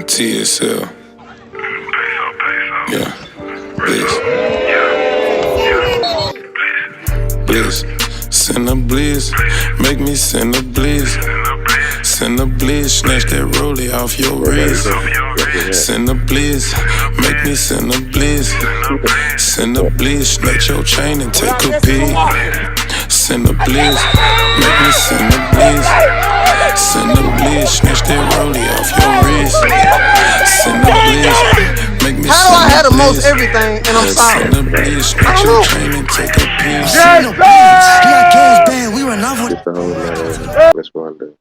TSL. Yeah. Bliss. Bliss. Send a bliss. Make me send a bliss. Send a bliss. Snatch that rollie off your wrist. Send a bliss. Make me send a bliss. Send a bliss. Snatch your chain and take a peek. Send a bliss. Make me send a bliss. Send a bliss. Snatch that rollie off your wrist. Send a bliss. Make me how do I have the most everything and I'm sorry? Send a bliss. Snatch your chain and take a peek. We run off with Let's go on there.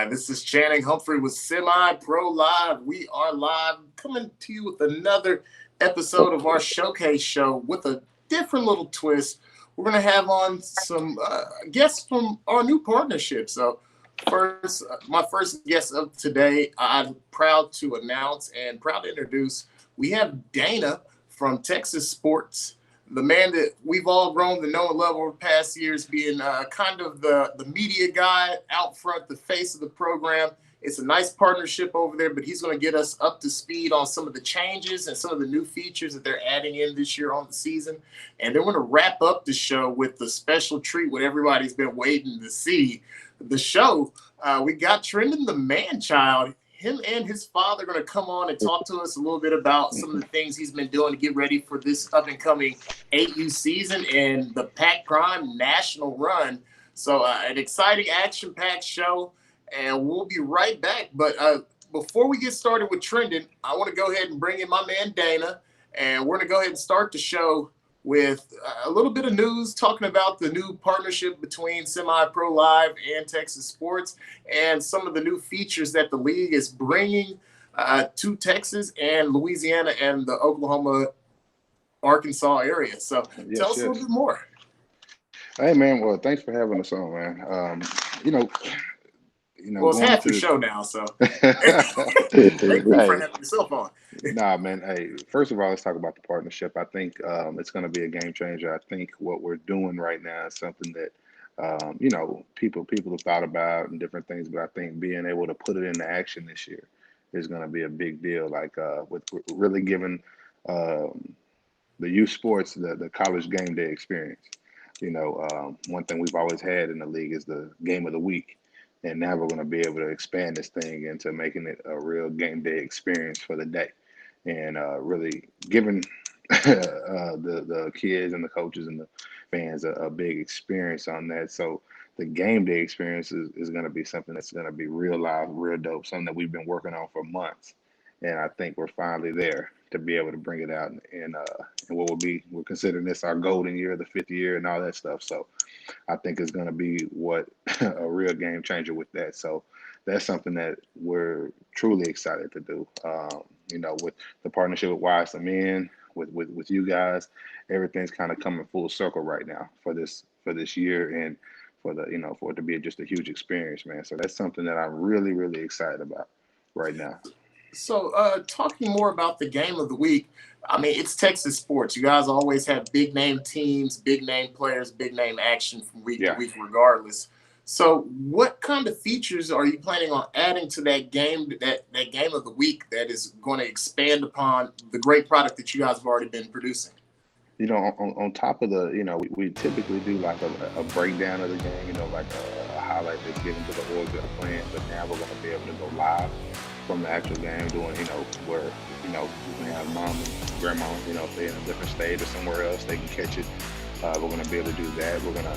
This is Channing Humphrey with Semi-Pro Live. We are live, coming to you with another episode of our showcase show with a different little twist. We're going to have on some guests from our new partnership. So first, my first guest of today, I'm proud to announce and proud to introduce, we have Dana from Texas Sports, the man that we've all grown to know and love over the past years, being kind of the media guy out front, the face of the program. It's a nice partnership over there, but he's going to get us up to speed on some of the changes and some of the new features that they're adding in this year on the season. And then we're going to wrap up the show with the special treat, what everybody's been waiting to see. The show, we got Trendon the man-child. Him and his father are going to come on and talk to us a little bit about some of the things he's been doing to get ready for this up-and-coming 8U season and the Pac Prime national run. So an exciting, action-packed show, and we'll be right back. But before we get started with Trendon, I want to go ahead and bring in my man Dana, and we're going to go ahead and start the show with a little bit of news talking about the new partnership between Semi-Pro Live and Texas Sports and some of the new features that the league is bringing to Texas and Louisiana and the Oklahoma, Arkansas area. So tell us a little bit more. Hey, man. Well, thanks for having us on, man. Well, it's half your show now, so thank you for having yourself on. Nah, man. Hey, first of all, let's talk about the partnership. I think it's going to be a game changer. I think what we're doing right now is something that people have thought about and different things, but I think being able to put it into action this year is going to be a big deal. Like with really giving the youth sports the college game day experience. One thing we've always had in the league is the game of the week. And now we're going to be able to expand this thing into making it a real game day experience for the day, and really giving the kids and the coaches and the fans a big experience on that. So the game day experience is going to be something that's going to be real live, real dope, something that we've been working on for months. And I think we're finally there to be able to bring it out. And what we're considering this our golden year, the 5th year and all that stuff. So I think it's going to be a real game changer with that. So that's something that we're truly excited to do. With the partnership with Wise to Men, with you guys, everything's kind of coming full circle right now for this year and for it to be just a huge experience, man. So that's something that I'm really, really excited about right now. So talking more about the game of the week, I mean, it's Texas Sports. You guys always have big name teams, big name players, big name action from week to week regardless. So what kind of features are you planning on adding to that game, that game of the week that is going to expand upon the great product that you guys have already been producing? On top of we typically do like a breakdown of the game, like a highlight that's given to the orgs that are playing, but now we're going to be able to go live from the actual game, doing, where, we can have mom and grandma, if they're in a different state or somewhere else, they can catch it. We're going to be able to do that. We're going to,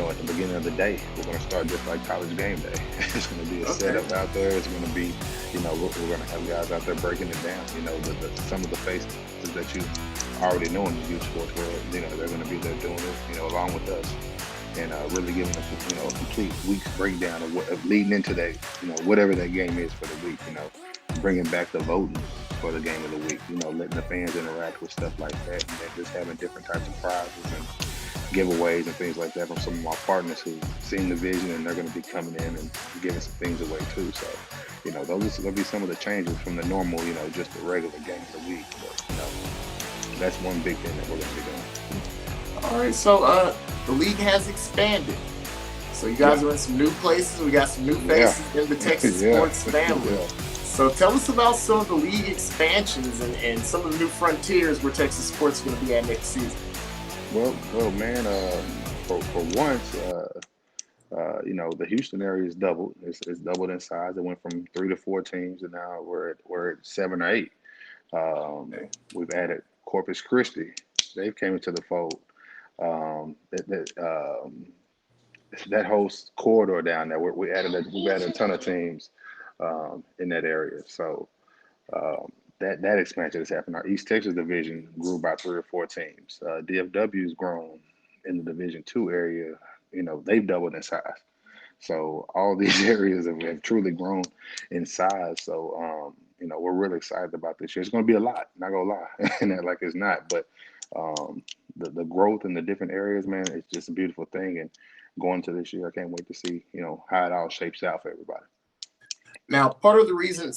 at the beginning of the day, we're going to start just like college game day. It's going to be a setup out there. It's going to be, we're going to have guys out there breaking it down. Some of the faces that you already know in the youth sports world, they're going to be there doing it, along with us. And really giving us, a complete week's breakdown of leading into that, whatever that game is for the week, bringing back the voting for the game of the week, letting the fans interact with stuff like that, and then just having different types of prizes and giveaways and things like that from some of our partners who've seen the vision, and they're going to be coming in and giving some things away too. So, those are going to be some of the changes from the normal, just the regular game of the week. But, that's one big thing that we're going to be doing. All right, so the league has expanded. So you guys are in some new places. We got some new faces in the Texas sports family. So tell us about some of the league expansions and some of the new frontiers where Texas sports is going to be at next season. Well, man. For once, the Houston area is doubled. It's doubled in size. It went from 3 to 4 teams, and now we're at 7 or 8. Okay. We've added Corpus Christi. They've came into the fold. That whole corridor down there, we've added a ton of teams in that area. So um, that expansion has happened. Our East Texas division grew by 3 or 4 teams. DFW's grown in the Division 2 area. They've doubled in size. So all these areas have truly grown in size. So we're really excited about this year. It's going to be a lot. Not gonna lie, and that like it's not. But um, the growth in the different areas, man, it's just a beautiful thing. And going to this year, I can't wait to see how it all shapes out for everybody. Now, part of the reason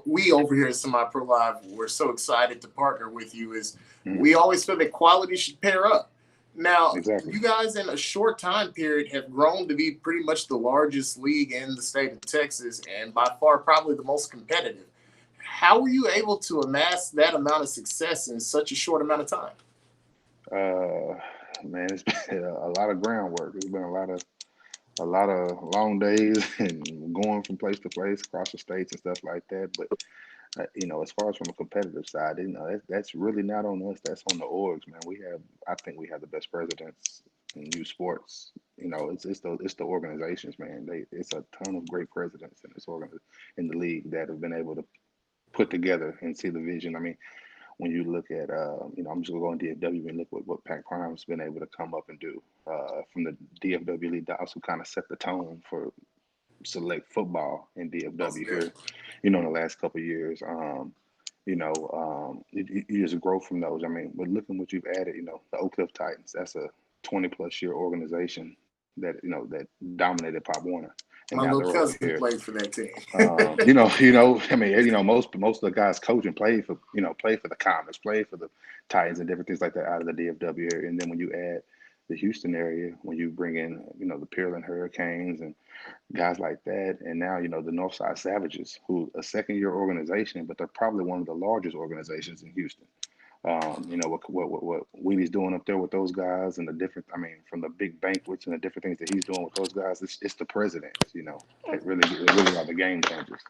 we over here at Semi Pro Live, we're so excited to partner with you is we always feel that quality should pair up. Now, Exactly. you guys in a short time period have grown to be pretty much the largest league in the state of Texas and by far probably the most competitive. How were you able to amass that amount of success in such a short amount of time? Uh, Man, it's been a lot of groundwork. It's been a lot of long days and going from place to place across the states and stuff like that. But as far as from a competitive side, that's really not on us. That's on the orgs, man. I think we have the best presidents in youth sports. It's the organizations, man. It's a ton of great presidents in the league that have been able to put together and see the vision. I mean, when you look at, I'm just gonna go on DFW and look what Pat Prime's been able to come up and do from the DFW league. That also kind of set the tone for select football in Most DFW here, definitely. in the last couple of years. You just grow from those. I mean, but looking what you've added, the Oak Cliff Titans, that's a 20+ year organization that dominated Pop Warner, and My now little they're over cousin here. played for that team. I mean, most of the guys coaching played for the Comets, played for the Titans and different things like that out of the DFW area. And then when you add the Houston area, when you bring in, the Pearland Hurricanes and guys like that, and now the Northside Savages, who a second-year organization, but they're probably one of the largest organizations in Houston. What Wheatley's doing up there with those guys and the different, I mean, from the big banquets and the different things that he's doing with those guys, it's the presidents, that really are the game changers.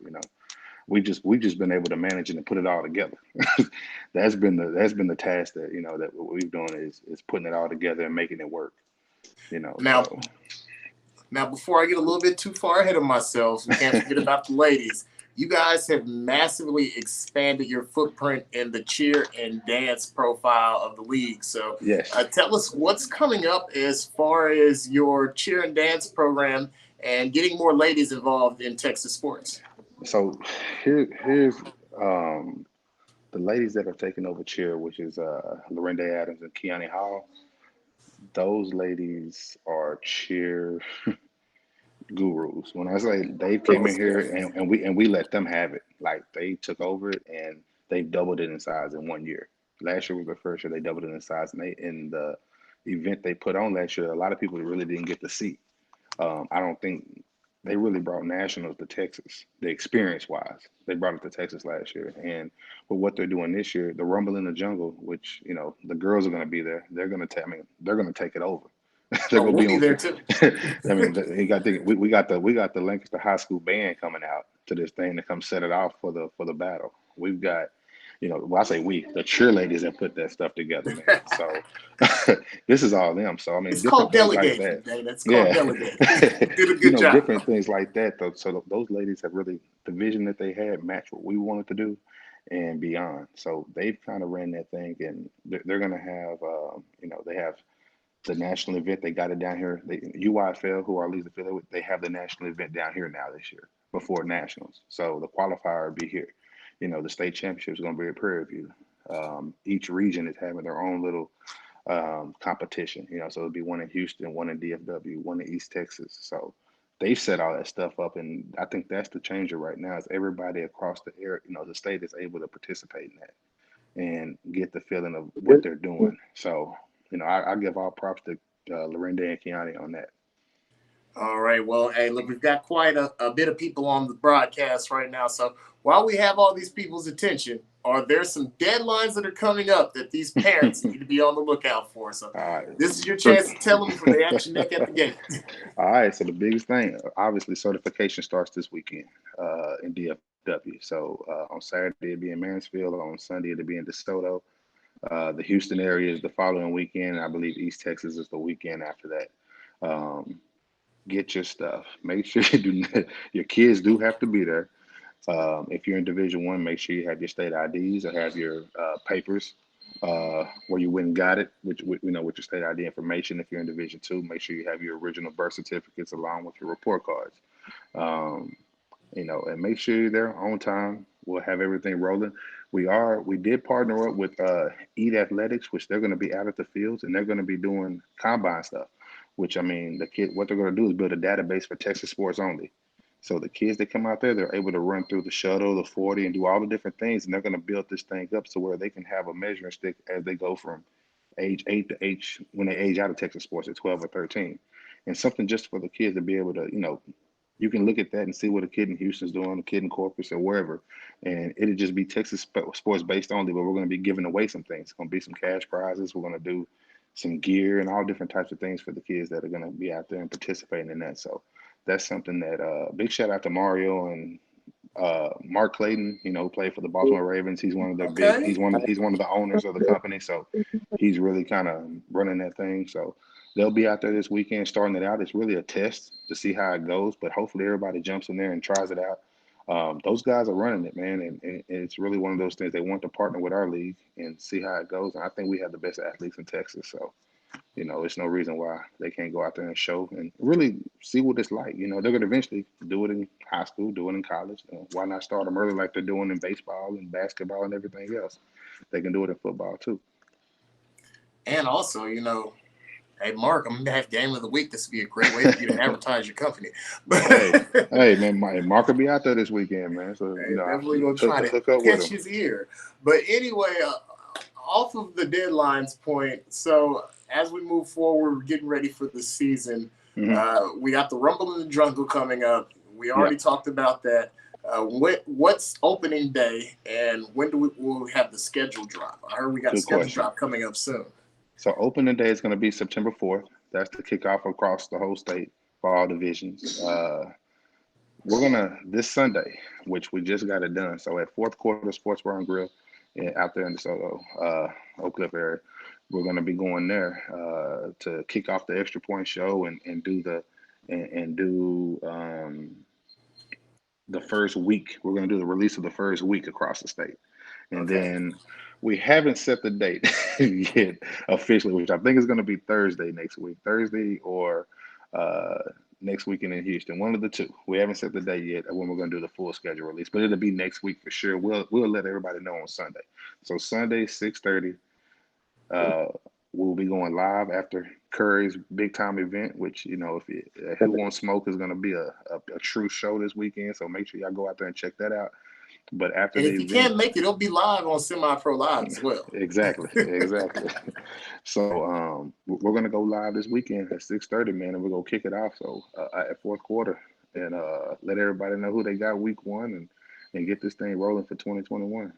We just been able to manage it and put it all together. That's been the task that what we've done is putting it all together and making it work. Now, So Now, before I get a little bit too far ahead of myself, we can't forget about the ladies. You guys have massively expanded your footprint in the cheer and dance profile of the league. So yes. tell us what's coming up as far as your cheer and dance program and getting more ladies involved in Texas sports. So here's um, the ladies that have taken over cheer, which is Lorinda Adams and Kiani Hall. Those ladies are cheer gurus. When I say they've came in Most here definitely. and we let them have it. Like they took over it and they've doubled it in size in one year. Last year was the first year they doubled it in size, and they in the event they put on last year, a lot of people really didn't get to see. I don't think they really brought nationals to Texas. The experience wise, they brought it to Texas last year, and with what they're doing this year, the Rumble in the Jungle, which the girls are going to be there. They're going to I mean, they're going to take it over. They're Oh, gonna we'll be be on. there too. I mean, we got the Lancaster High School band coming out to this thing to come set it off for the battle. We've got, well, I say we, the cheerleaders that put that stuff together, man. So this is all them. So I mean, It's different called things like delegating. that. That's called Yeah, delegating. Did a good job. different things like that. Though, so those ladies have really the vision that they had matched what we wanted to do and beyond. So they've kind of ran that thing, and they're gonna have, they have the national event. They got it down here. UIFL, who our league's affiliated with, they have the national event down here now this year before nationals. So the qualifier will be here. The state championship is going to be at Prairie View. Each region is having their own little competition. So it'll be one in Houston, one in DFW, one in East Texas. So they've set all that stuff up, and I think that's the changer right now. Is everybody across the area, the state is able to participate in that and get the feeling of what they're doing. So, I give all props to Lorinda and Kiani on that. All right. Well, hey, look, we've got quite a bit of people on the broadcast right now. So while we have all these people's attention, are there some deadlines that are coming up that these parents need to be on the lookout for? So this is your chance to tell them before they action neck at the gate. All right. So the biggest thing, obviously, certification starts this weekend in DFW. So on Saturday it'll be in Mansfield. On Sunday it'll be in DeSoto. The Houston area is the following weekend. I believe East Texas is the weekend after that. Get your stuff. Make sure your kids do have to be there. If you're in Division One, make sure you have your state IDs or have your papers where you went and got it, which with your state ID information. If you're in Division Two, make sure you have your original birth certificates along with your report cards. And make sure you're there on time. We'll have everything rolling. We did partner up with Eat Athletics, which they're going to be out at the fields and they're going to be doing combine stuff. Which, I mean, what they're going to do is build a database for Texas sports only. So the kids that come out there, they're able to run through the shuttle, the 40, and do all the different things. And they're going to build this thing up to where they can have a measuring stick as they go from age 8 to when they age out of Texas sports at 12 or 13. And something just for the kids to be able to, you can look at that and see what a kid in Houston's doing, a kid in Corpus or wherever. And it'll just be Texas sports based only, but we're going to be giving away some things. It's going to be some cash prizes. We're going to do some gear and all different types of things for the kids that are going to be out there and participating in that. So that's something that big shout out to Mario and Mark Clayton, played for the Baltimore Ravens. He's one of their he's one of the owners of the company. So he's really kind of running that thing. So they'll be out there this weekend starting it out. It's really a test to see how it goes, but hopefully everybody jumps in there and tries it out. Those guys are running it, man, and it's really one of those things. They want to partner with our league and see how it goes. And I think we have the best athletes in Texas, so it's no reason why they can't go out there and show and really see what it's like. They're going to eventually do it in high school, do it in college. Why not start them early like they're doing in baseball and basketball and everything else? They can do it in football too. And also, hey, Mark, I'm going to have game of the week. This would be a great way for you to advertise your company. But hey, man, Mark will be out there this weekend, man. So, definitely going to try to catch his ear. But anyway, off of the deadlines point, so as we move forward, we're getting ready for the season. Mm-hmm. We got the Rumble in the Jungle coming up. We already talked about that. What's opening day, and when will we have the schedule drop? I heard we got a schedule drop coming up soon. So opening day is going to be September 4th. That's the kickoff across the whole state for all divisions. We're this Sunday, which we just got it done. So at Fourth Quarter Sports Bar and Grill out there in the DeSoto, Oak Cliff area, we're going to be going there to kick off the Extra Point Show and do the first week. We're going to do the release of the first week across the state. And then we haven't set the date yet officially, which I think is going to be Thursday next week. Thursday or next weekend in Houston. One of the two. We haven't set the date yet when we're going to do the full schedule release, but it'll be next week for sure. We'll let everybody know on Sunday. So Sunday, 6:30, we'll be going live after Curry's big time event, which, Who Wants Smoke is going to be a true show this weekend. So make sure y'all go out there and check that out. But after if you can't make it, it'll be live on Semi-Pro Live as well. Exactly. So we're gonna go live this weekend at 6:30, man, and we're gonna kick it off. So at Fourth Quarter, and let everybody know who they got week 1 and get this thing rolling for 2021.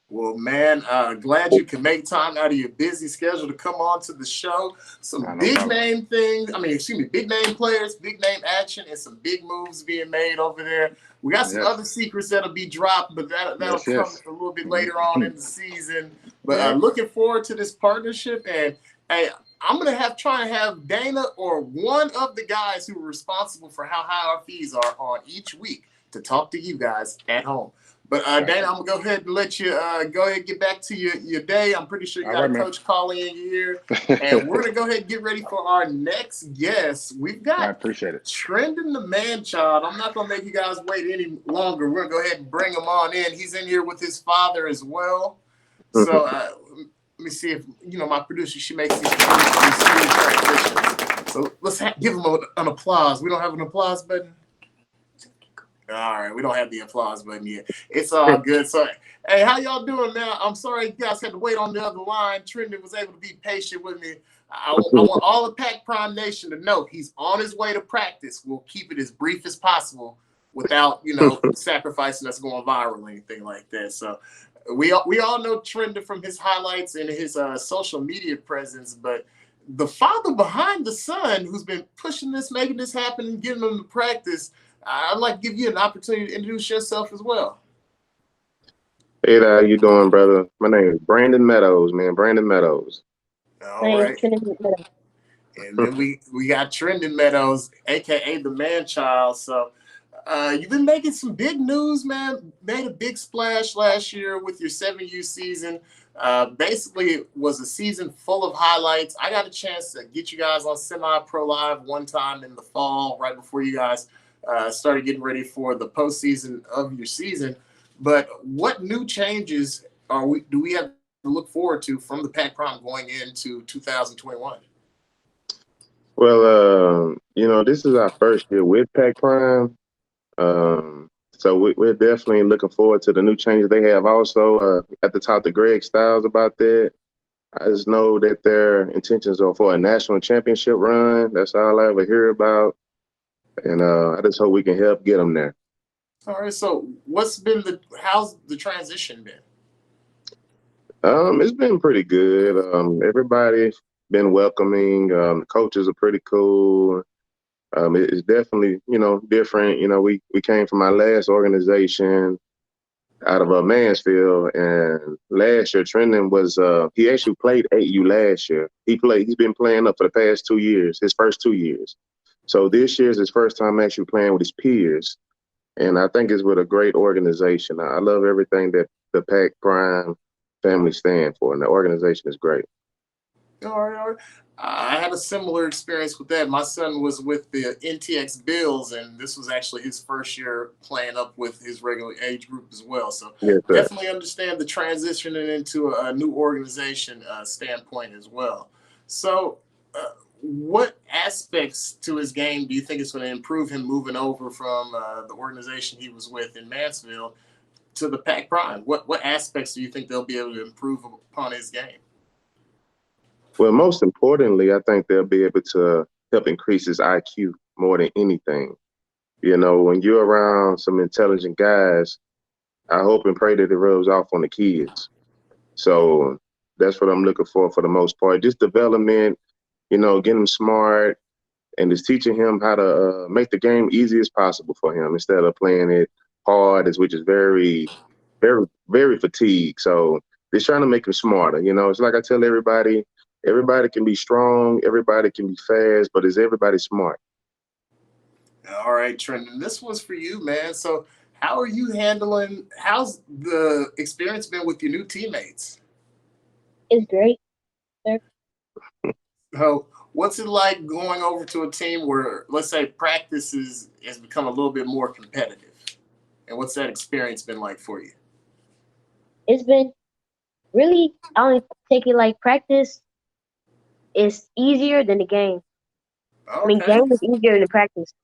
Well, man, glad you can make time out of your busy schedule to come on to the show. Some big name players, big name action, and some big moves being made over there. We got some other secrets that'll be dropped, but that'll come a little bit later on in the season. But looking forward to this partnership. And hey, I'm going to try and have Dana or one of the guys who are responsible for how high our fees are on each week to talk to you guys at home. But Dana, I'm gonna go ahead and let you go ahead and get back to your day. I'm pretty sure you got a coach calling in here, and we're gonna go ahead and get ready for our next guest. We've got I appreciate it. Trendon the Man-Child. I'm not gonna make you guys wait any longer. We're gonna go ahead and bring him on in. He's in here with his father as well. So let me see if my producer, she makes these screen transitions. So let's give him an applause. We don't have an applause button. All right, we don't have the applause button yet. It's all good. So, hey, how y'all doing now? I'm sorry you guys had to wait on the other line. Trendon was able to be patient with me. I want all of Pac Prime Nation to know he's on his way to practice. We'll keep it as brief as possible without, sacrificing us going viral or anything like that. So, we all know Trendon from his highlights and his social media presence, but the father behind the son who's been pushing this, making this happen, and getting them to practice. I'd like to give you an opportunity to introduce yourself as well. Hey, how you doing, brother? My name is Brandon Meadows, man. Brandon Meadows. All right. And then we got Trendon Meadows, aka the man child. So you've been making some big news, man. Made a big splash last year with your 7U season. Basically, it was a season full of highlights. I got a chance to get you guys on Semi-Pro Live one time in the fall, right before you guys started getting ready for the postseason of your season. But what new changes do we have to look forward to from the Pac Prime going into 2021? Well, this is our first year with Pac Prime. So we're definitely looking forward to the new changes they have. Also, at the top to Greg Styles about that. I just know that their intentions are for a national championship run. That's all I ever hear about. And I just hope we can help get them there. All right. So how's the transition been? It's been pretty good. Everybody's been welcoming. The coaches are pretty cool. It's definitely, different. We came from our last organization out of Mansfield, and last year Trendon was he actually played 8U last year. He's been playing up for the past 2 years, his first 2 years. So this year's his first time actually playing with his peers, and I think it's with a great organization. I love everything that the Pac Prime family stand for, and the organization is great. All right. I had a similar experience with that. My son was with the NTX Bills, and this was actually his first year playing up with his regular age group as well. So Yes, definitely understand the transitioning into a new organization standpoint as well. So what aspects to his game do you think is going to improve him moving over from the organization he was with in Mansfield to the Pac Prime? What aspects do you think they'll be able to improve upon his game? Well, most importantly, I think they'll be able to help increase his IQ more than anything. When you're around some intelligent guys, I hope and pray that it rubs off on the kids. So that's what I'm looking for the most part. Just development, getting him smart and just teaching him how to make the game easy as possible for him instead of playing it hard, which is very, very, very fatigued. So just trying to make him smarter. It's like I tell everybody can be strong, everybody can be fast, but is everybody smart? All right, Trendon, this one's for you, man. So how's the experience been with your new teammates? It's great, sir. So what's it like going over to a team where, let's say, practice has become a little bit more competitive? And what's that experience been like for you? It's been really, I only take it like practice is easier than the game. Okay. I mean, game is easier than practice.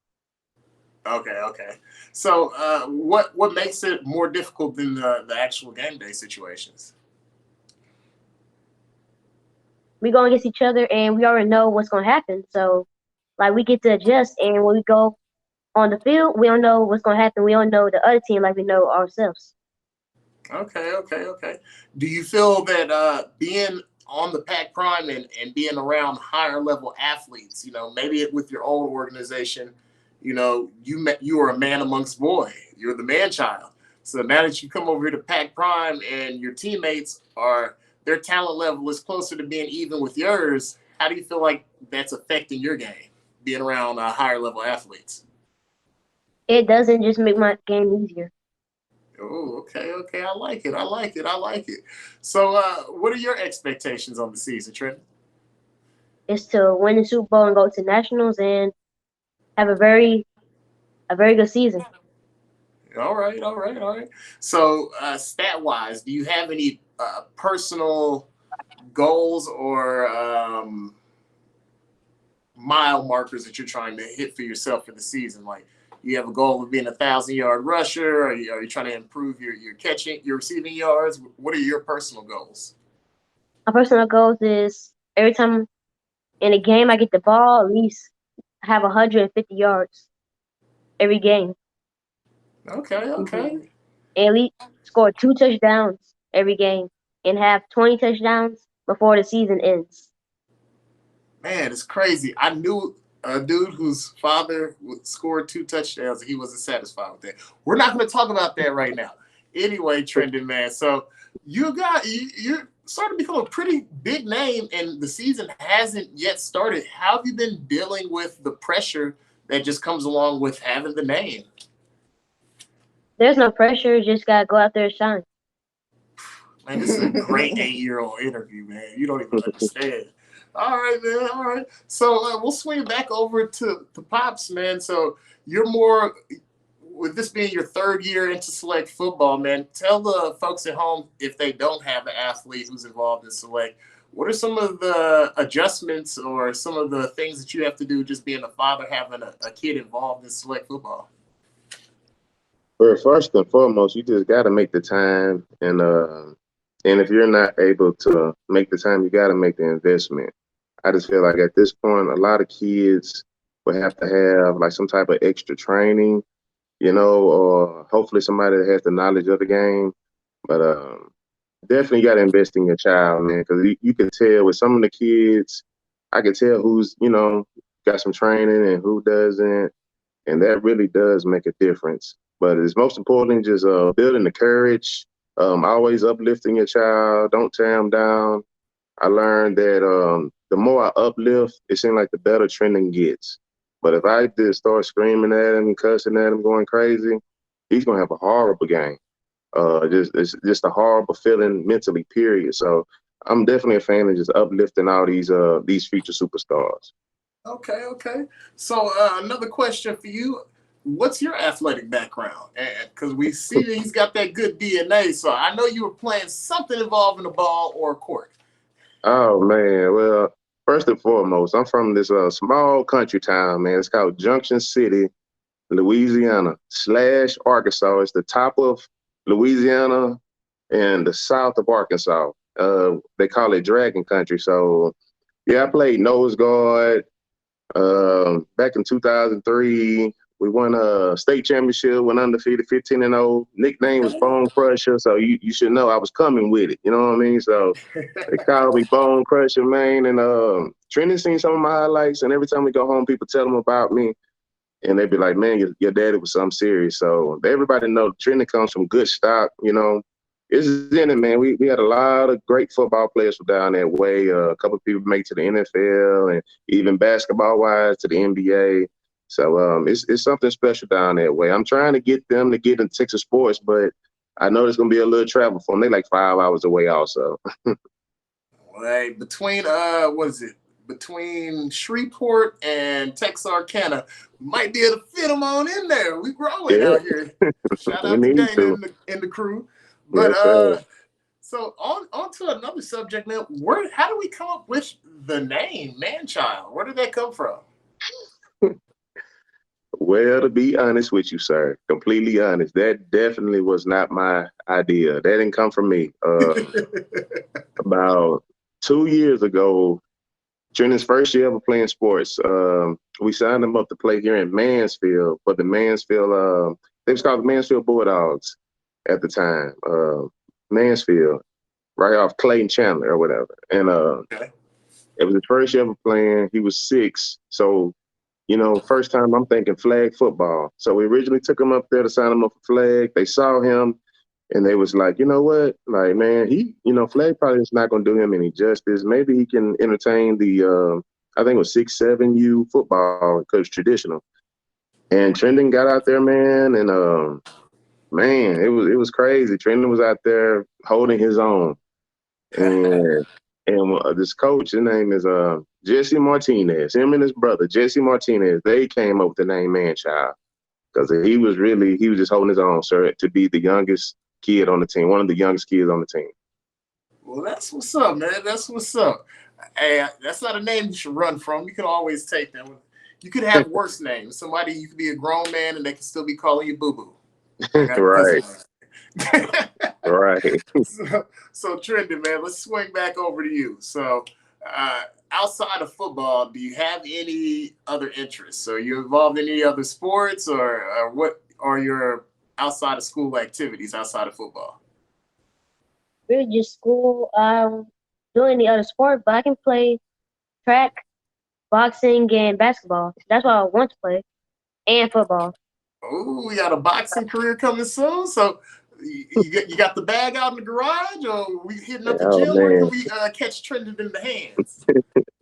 Okay. So what makes it more difficult than the actual game day situations? We go against each other and we already know what's going to happen. So, like, we get to adjust. And when we go on the field, we don't know what's going to happen. We don't know the other team like we know ourselves. Okay. Do you feel that being on the Pac Prime and being around higher level athletes, maybe with your old organization, you are a man amongst boys. You're the man child. So now that you come over here to Pac Prime and your teammates their talent level is closer to being even with yours, how do you feel like that's affecting your game, being around higher level athletes? It doesn't just make my game easier. Oh, okay. I like it. So what are your expectations on the season, Trent? It's to win the Super Bowl and go to nationals and have a very good season. All right. So stat-wise, do you have any personal goals or mile markers that you're trying to hit for yourself for the season? Like, You have a goal of being 1,000-yard rusher? Are you trying to improve your catching, your receiving yards? What are your personal goals? My personal goals is every time in a game I get the ball, at least have 150 yards every game. Okay, okay. And at least score 2 touchdowns every game and have 20 touchdowns before the season ends. Man, it's crazy. I knew a dude whose father would score 2 touchdowns and he wasn't satisfied with that. We're not going to talk about that right now. Anyway, Trendon, man. So you're starting to become a pretty big name and the season hasn't yet started. How have you been dealing with the pressure that just comes along with having the name? There's no pressure, just gotta go out there and shine. Man, this is a great 8-year-old interview, man. You don't even understand. All right, man. All right. So we'll swing back over to the Pops, man. So you're more, with this being your 3rd year into select football, man, tell the folks at home, if they don't have an athlete who's involved in select, what are some of the adjustments or some of the things that you have to do just being a father, having a kid involved in select football? Well, first and foremost, you just got to make the time, and if you're not able to make the time, you got to make the investment. I just feel like at this point, a lot of kids will have to have like some type of extra training, or hopefully somebody that has the knowledge of the game. But definitely got to invest in your child, man, because you can tell with some of the kids, I can tell who's, got some training and who doesn't. And that really does make a difference. But it's most important just building the courage, always uplifting your child, don't tear them down. I learned that the more I uplift, it seems like the better Trendon gets. But if I just start screaming at him, cussing at him, going crazy, he's gonna have a horrible game. It's just a horrible feeling mentally, period. So I'm definitely a fan of just uplifting all these future superstars. Okay, okay. So another question for you. What's your athletic background? Because we see that he's got that good DNA. So I know you were playing something involving a ball or a court. Oh man, well, first and foremost, I'm from this small country town, man. It's called Junction City, Louisiana / Arkansas. It's the top of Louisiana and the south of Arkansas. They call it Dragon Country. So yeah, I played nose guard. Back in 2003, we won a state championship, went undefeated 15-0. Nickname was Bone Crusher, so you should know I was coming with it. You know what I mean? So they called me Bone Crusher, man. And Trendon seen some of my highlights, and every time we go home, people tell them about me, and they be like, "Man, your daddy was something serious." So everybody know Trendon comes from good stock. It's in it, man. We had a lot of great football players from down that way. A couple of people make it to the NFL, and even basketball-wise to the NBA. So it's something special down that way. I'm trying to get them to get into Texas sports, but I know there's gonna be a little travel for them. They're like 5 hours away, also. Right between what is it? Between Shreveport and Texarkana, might be able to fit them on in there. We growing out here. Shout out to Dana and the crew. But yes, so on to another subject now. How do we come up with the name Manchild? Where did that come from? Well, to be honest with you, sir, completely honest, that definitely was not my idea. That didn't come from me. About 2 years ago, Trendon's first year ever playing sports, we signed him up to play here in Mansfield for the Mansfield, they was called the Mansfield Bulldogs at the time. Mansfield, right off Clayton Chandler or whatever. And it was his first year ever playing. He was 6. So, first time I'm thinking flag football. So we originally took him up there to sign him up for flag. They saw him and they was like, you know what? Like, man, flag probably is not going to do him any justice. Maybe he can entertain the, I think it was 6-7U football because it's traditional. And Trendon got out there, man. And, man, it was crazy. Trendon was out there holding his own. And this coach, his name is Jesse Martinez. Him and his brother, Jesse Martinez, they came up with the name Manchild because he was just holding his own, sir, to be the youngest kid on the team, one of the youngest kids on the team. Well, that's what's up, man. That's what's up. Hey, that's not a name you should run from. You can always take that. you could have worse names. Somebody, you could be a grown man and they can still be calling you boo boo. Right. Right. So Trendon, man, let's swing back over to you. So outside of football, do you have any other interests? Are you involved in any other sports, or what are your outside of school activities outside of football? Really just school. Doing any other sport, but I can play track, boxing, and basketball. That's what I want to play, and football. Oh, we got a boxing career coming soon. So you got the bag out in the garage, or we hitting up the Oh gym? Where man, can we catch Trendon in the hands?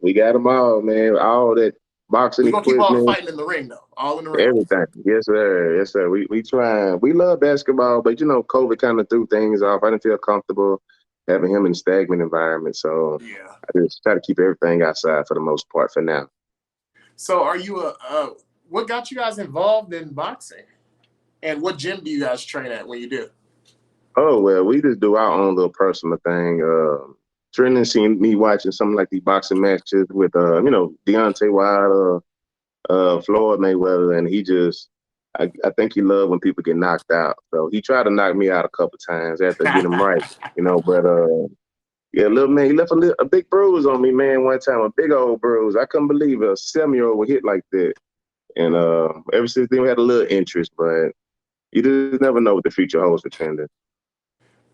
we got them all, man. All that boxing We're gonna keep all the equipment, fighting in the ring, though. All in the ring. everything. Yes, sir. Yes, sir. We try. We love basketball, but COVID kind of threw things off. I didn't feel comfortable having him in a stagnant environment, so Yeah. I just try to keep everything outside for the most part for now. So are you what got you guys involved in boxing? And what gym do you guys train at when you do? Oh well, we just do our own little personal thing. Trendon seen me watching something like these boxing matches with Deontay Wilder, Floyd Mayweather, and I think he loved when people get knocked out. So he tried to knock me out a couple times after I get him right, But yeah, little man, he left a big bruise on me, man. One time, a big old bruise. I couldn't believe a 7-year-old would hit like that. And ever since then, we had a little interest, but you just never know what the future holds for Trendon.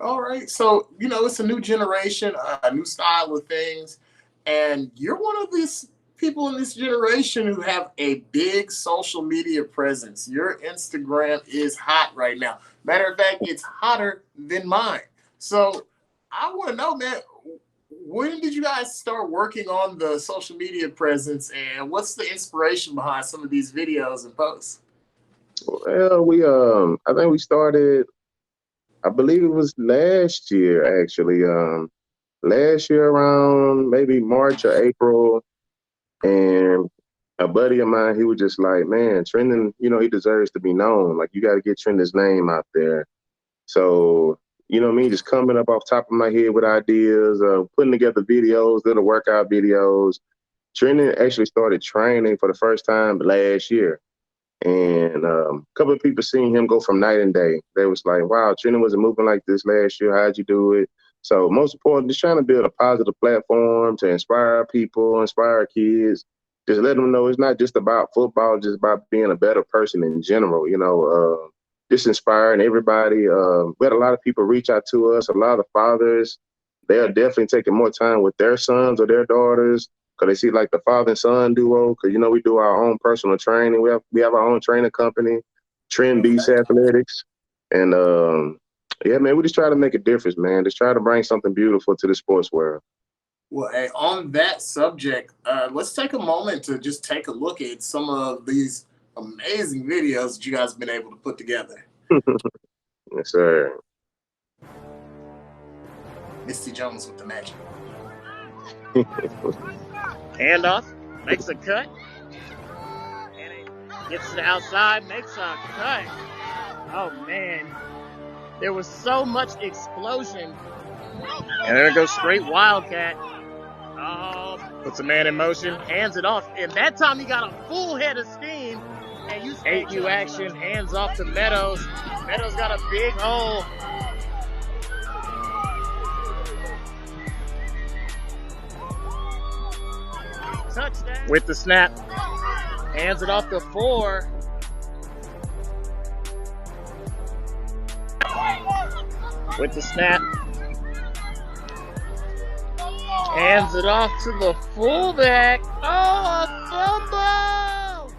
All right. So, it's a new generation, a new style of things. And you're one of these people in this generation who have a big social media presence. Your Instagram is hot right now. Matter of fact, it's hotter than mine. So I want to know, man, when did you guys start working on the social media presence, and what's the inspiration behind some of these videos and posts? Well, I think we started, I believe it was last year, actually. Last year around maybe March or April, and a buddy of mine, he was just like, man, Trendon, he deserves to be known. Like, you got to get Trendon's name out there. So, me, just coming up off top of my head with ideas, putting together videos, little workout videos. Trendon actually started training for the first time last year. And a couple of people seen him go from night and day. They was like, wow, Trendon wasn't moving like this last year. How'd you do it? So most important, just trying to build a positive platform to inspire people, inspire kids, just let them know it's not just about football, just about being a better person in general, just inspiring everybody. We had a lot of people reach out to us, a lot of the fathers. They are definitely taking more time with their sons or their daughters, because they see like the father and son duo, because, we do our own personal training. We have our own training company, Trend Beast Athletics. And yeah, man, we just try to make a difference, man. Just try to bring something beautiful to the sports world. Well, hey, on that subject, let's take a moment to just take a look at some of these amazing videos that you guys have been able to put together. Yes, sir. Misty Jones with the magic. Handoff, makes a cut, and it gets to the outside, makes a cut. Oh, man. There was so much explosion. And there it goes straight Wildcat. Oh, puts a man in motion, hands it off. And that time he got a full head of steam. And 8U action, hands off to Meadows. Meadows got a big hole. Touchdown. With the snap. Hands it off to 4. With the snap. Hands it off to the fullback. Oh, a fumble!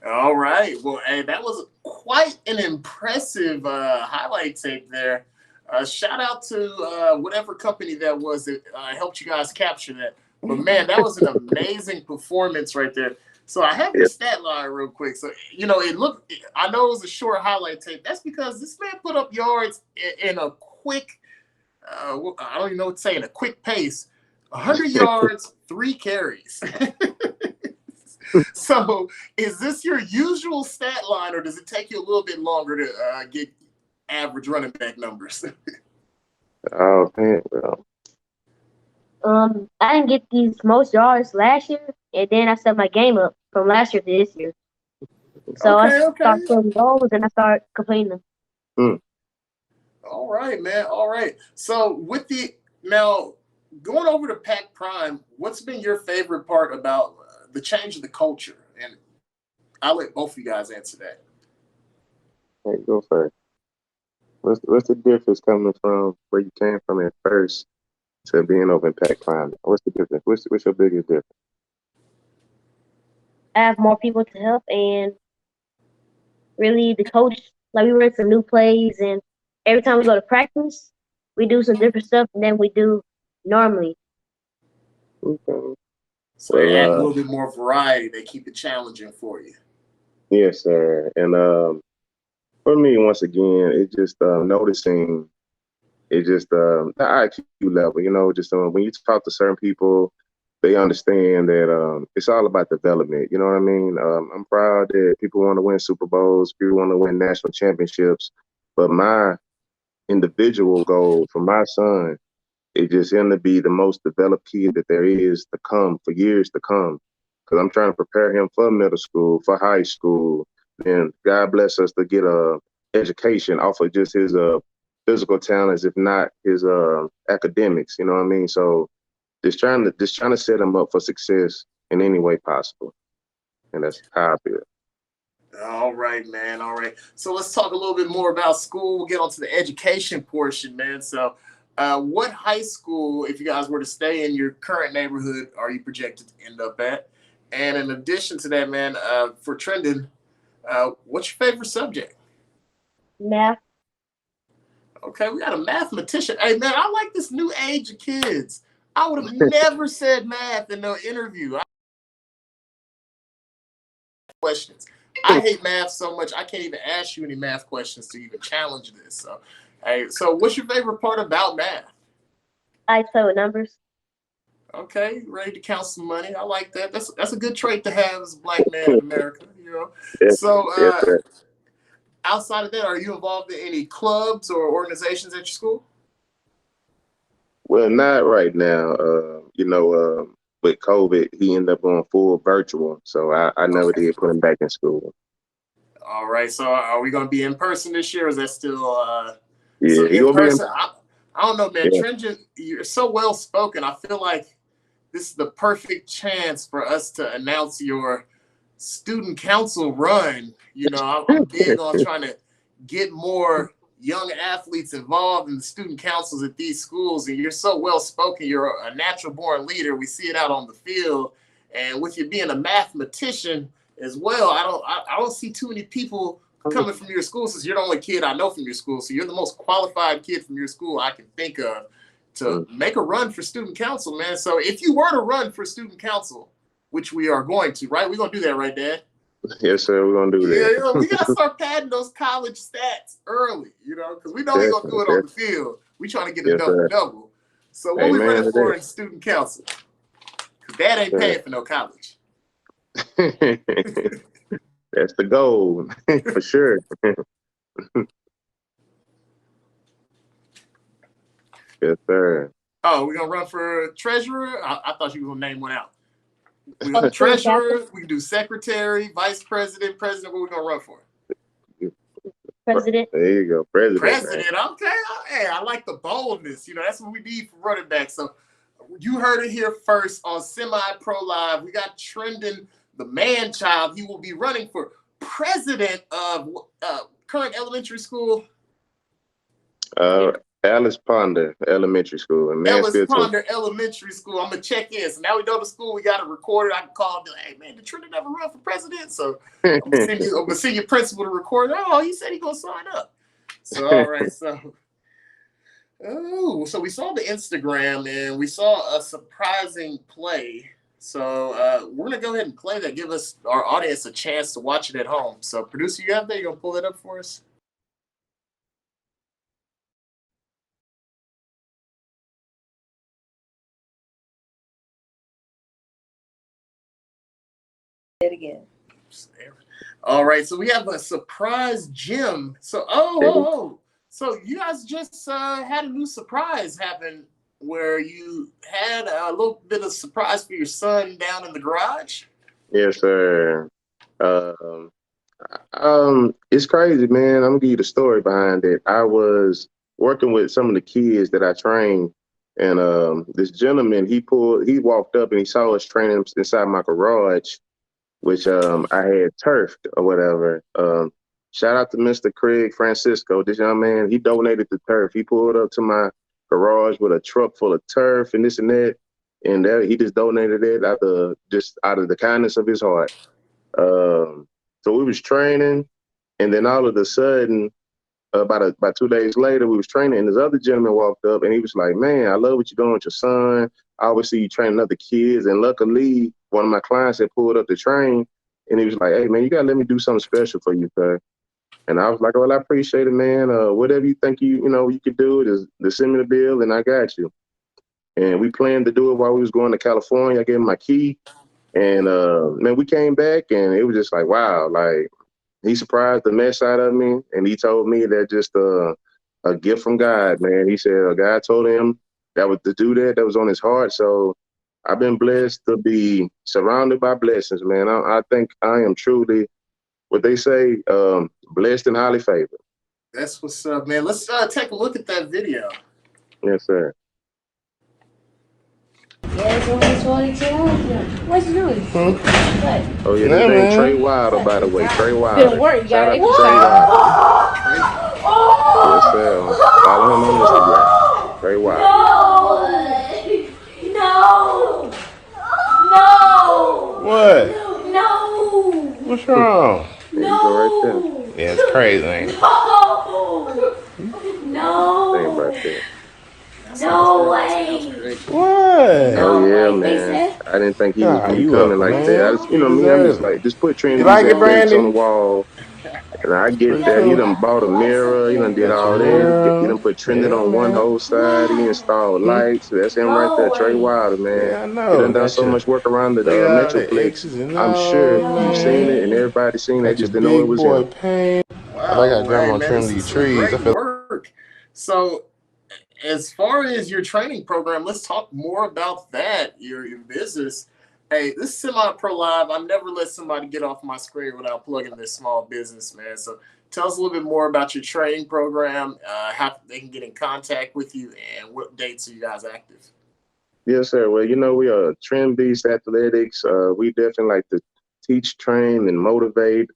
All right. Well, hey, that was quite an impressive highlight tape there. Shout out to whatever company that was that helped you guys capture that. But, man, that was an amazing performance right there. So I have your stat line real quick. So, I know it was a short highlight tape. That's because this man put up yards in a quick, I don't even know what to say, in a quick pace. 100 yards, 3 carries. So is this your usual stat line, or does it take you a little bit longer to get average running back numbers? Oh man, well, I didn't get these most yards last year, and then I set my game up from last year to this year. So I Okay, okay. start putting goals and I start completing them. hmm. All right, man. All right. So with the now going over to Pac Prime, what's been your favorite part about the change of the culture? And I'll let both of you guys answer that. Hey, go first. What's the difference coming from where you came from at first to being over in Pac Prime? What's the difference? What's your biggest difference? I have more people to help, and really the coach, like we run some new plays, and every time we go to practice, we do some different stuff than we do normally. Okay. So they Well, add a little bit more variety. They keep it challenging for you. yes, sir. And for me, once again, it's just noticing. It's just the IQ level. Just when you talk to certain people, they understand that it's all about development. You know what I mean? I'm proud that people want to win Super Bowls, people want to win national championships, but my individual goal for my son is just him to be the most developed kid that there is to come for years to come. Because I'm trying to prepare him for middle school, for high school, and God bless us to get a education off of just his physical talents, if not his academics. You know what I mean? So just trying to set him up for success in any way possible, and that's how I feel. All right, man. All right. So let's talk a little bit more about school. We'll get onto the education portion, man. So, what high school, if you guys were to stay in your current neighborhood, are you projected to end up at? And in addition to that, man, for Trendon, what's your favorite subject? Math. Okay, we got a mathematician. Hey, man, I like this new age of kids. I would have never said math in no interview. Questions. I hate math so much I can't even ask you any math questions to even challenge this. So, hey, so what's your favorite part about math? I play with numbers. Okay, ready to count some money. I like that. That's a good trait to have as a black man in America. Yes, So, yes, sir. outside of that, are you involved in any clubs or organizations at your school? Well, not right now. With COVID, he ended up going full virtual, so I never Okay. did put him back in school. All right. So, are we going to be in person this year? Or is that still so Yeah, he in gonna be in. person? I don't know, man. Yeah. Trenton, you're so well spoken. I feel like this is the perfect chance for us to announce your student council run. I'm big on trying to get more young athletes involved in the student councils at these schools. And you're so well spoken. You're a natural born leader. We see it out on the field. And with you being a mathematician as well, I don't see too many people coming from your school, since you're the only kid I know from your school. So you're the most qualified kid from your school I can think of to make a run for student council, man. So if you were to run for student council, which we are going to, right? We're going to do that, right, Dad? Yes, sir. We're gonna do Yeah, that. we got to start padding those college stats early, because we know we're going to do Definitely, it on the field. We're trying to get a yes, sir. double-double. So what we Amen running to for in student council? Because Dad ain't that. paying for no college. That's the goal for sure. Yes, sir. Oh, we're going to run for treasurer? I thought you were going to name one out. We're going Oh, to student captain, treasurer. We can do secretary, vice president, president. What we going to run for? president. There you go, president, man. President, okay. Hey, I like the boldness. That's what we need for running back. So you heard it here first on Semi Pro Live. We got Trendon, the man child. He will be running for president of current elementary school. Uh, Alice Ponder Elementary School in Ellis Mansfield, Texas. Ponder Elementary School. I'm gonna check in. So now we know the school. We got to record it. I can call and be like, "Hey man, did Trendon ever run for president?" So I'm gonna send your principal to record. Oh, he said he gonna sign up. So all right, so. Oh, so we saw the Instagram and we saw a surprising play. So we're gonna go ahead and play that. Give us our audience a chance to watch it at home. So producer, you out there? You gonna pull that up for us? It again. All right, so we have a surprise gym. So So you guys just had a new surprise happen where you had a little bit of surprise for your son down in the garage. Yes, sir. Um, it's crazy, man. I'm gonna give you the story behind it. I was working with some of the kids that I trained, and this gentleman he walked up and he saw us training inside my garage, which I had turfed or whatever. Shout out to Mr. Craig Francisco. This young man, he donated the turf. He pulled up to my garage with a truck full of turf and this and that, and he just donated it out of the kindness of his heart. Um, so we was training, and then all of a sudden, about 2 days later, we was training, and this other gentleman walked up, and he was like, "Man, I love what you're doing with your son. I always see you training other kids." And luckily, one of my clients had pulled up the train, and he was like, "Hey, man, you gotta let me do something special for you, sir." And I was like, "Well, I appreciate it, man. Whatever you think you could do, just send me the bill, and I got you." And we planned to do it while we was going to California. I gave him my key, and man, we came back, and it was just like, wow, like he surprised the mess out of me, and he told me that just a gift from God, man. He said God told him that was to do that was on his heart. So I've been blessed to be surrounded by blessings, man. I think I am truly what they say, blessed and highly favored. That's what's up, man. Let's take a look at that video. Yes, sir. Yeah, it's only 22 hours. What's you doing? What? Oh yeah, his name Trey Wilder, by the way. Trey Been Wilder. work, you Shout gotta out to Trey exercise. Wilder. Yes, sir. Follow him on Instagram. Trey Wilder. No! No! What? No! What's wrong? There you go right there. Yeah, it's crazy, ain't it? No! Think about that. No way! What? Oh yeah, Way, they man. said. I didn't think he was Nah, gonna be you coming up, like that. man. You You know me, I'm just deserve it. like, just put You Trendy's like it, athletics on the Brandy? wall. And I get Pretty that. He cool. done bought a mirror. He done did Got your all that. He mirror. done put Trendon Yeah, on one man. whole side. He installed Hmm? lights. That's him right there, Go Trey away. Wilder, man. Yeah, I He know. done Got so your, much work around the look at all the Metroplex. X's and I'm O's, sure No you've seen it man. and way. everybody's seen it. They Got your just didn't know it big was boy him. paint. I like how Wow, hey grandma man, trimmed this is these some trees. I great feel work. So, as far as your training program, let's talk more about that. Your business. Hey, this is Semi Pro Live. I never let somebody get off my screen without plugging this small business, man. So, tell us a little bit more about your training program, how they can get in contact with you, and what dates are you guys active? Yes, sir. Well, we are Trend Beast Athletics. We definitely like to teach, train, and motivate.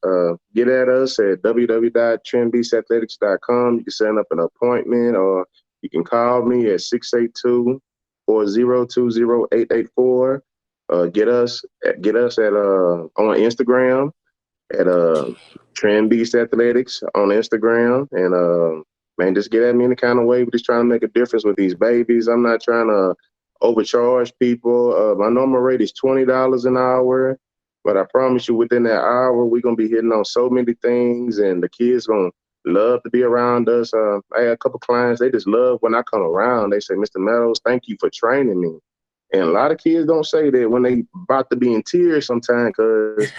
Get at us at www.trendbeastathletics.com. You can set up an appointment, or you can call me at 682-4020-884. Get us at on Instagram at Trend Beast Athletics on Instagram, and man, just get at me any kind of way. We're just trying to make a difference with these babies. I'm not trying to overcharge people. My normal rate is $20 an hour, but I promise you, within that hour, we're gonna be hitting on so many things, and the kids gonna love to be around us. I had a couple clients; they just love when I come around. They say, "Mr. Meadows, thank you for training me." And a lot of kids don't say that when they about to be in tears sometimes, because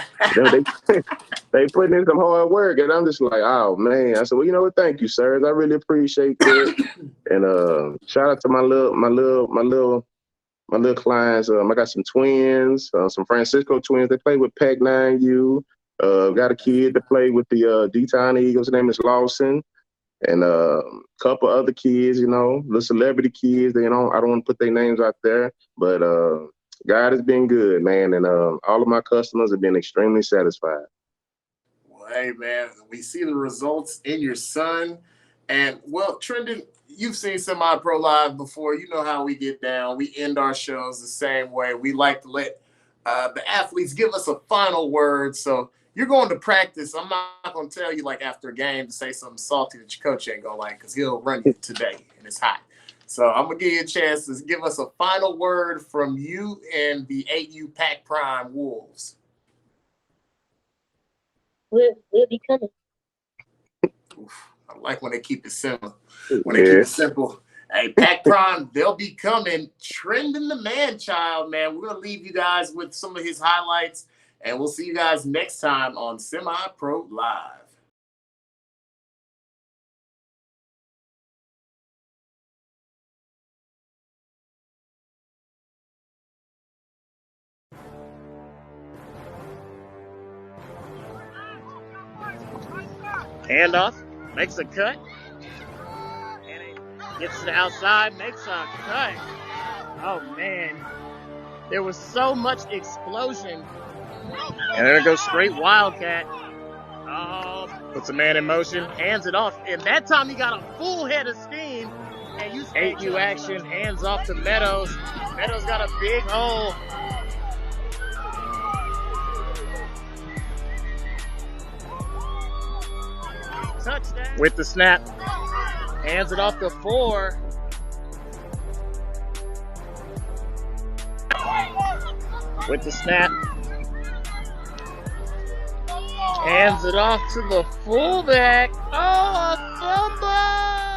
they putting in some hard work, and I'm just like, oh man. I said, well, you know what? Thank you, sirs. I really appreciate that. And shout out to my little clients. I got some twins, some Francisco twins. They play with Pac 9U. Got a kid to play with the D-Town Eagles. His name is Lawson. And a couple other kids, the celebrity kids. I don't want to put their names out there, but God has been good, man. And all of my customers have been extremely satisfied. Well, hey man, we see the results in your son. And well, Trendon, you've seen Semi Pro Live before. You know how we get down. We end our shows the same way. We like to let the athletes give us a final word. So you're going to practice. I'm not going to tell you like after a game to say something salty that your coach ain't going to like, because he'll run you today and it's hot. So I'm going to give you a chance to give us a final word from you and the 8U Pac Prime Wolves. We'll be coming. Oof, I like when they keep it simple. When they keep Yeah. it simple. Hey, Pac Prime, they'll be coming. Trending the man child, man. We're going to leave you guys with some of his highlights, and we'll see you guys next time on Semi Pro Live. Handoff, makes a cut. And it gets to the outside, makes a cut. Oh, man. There was so much explosion. And there it goes straight Wildcat. Oh, puts a man in motion, hands it off. And that time he got a full head of steam. And you 8U action, hands off to Meadows. Meadows got a big hole. Touchdown. With the snap. Hands it off to 4. With the snap. Hands it off to the fullback. Oh, a fumble!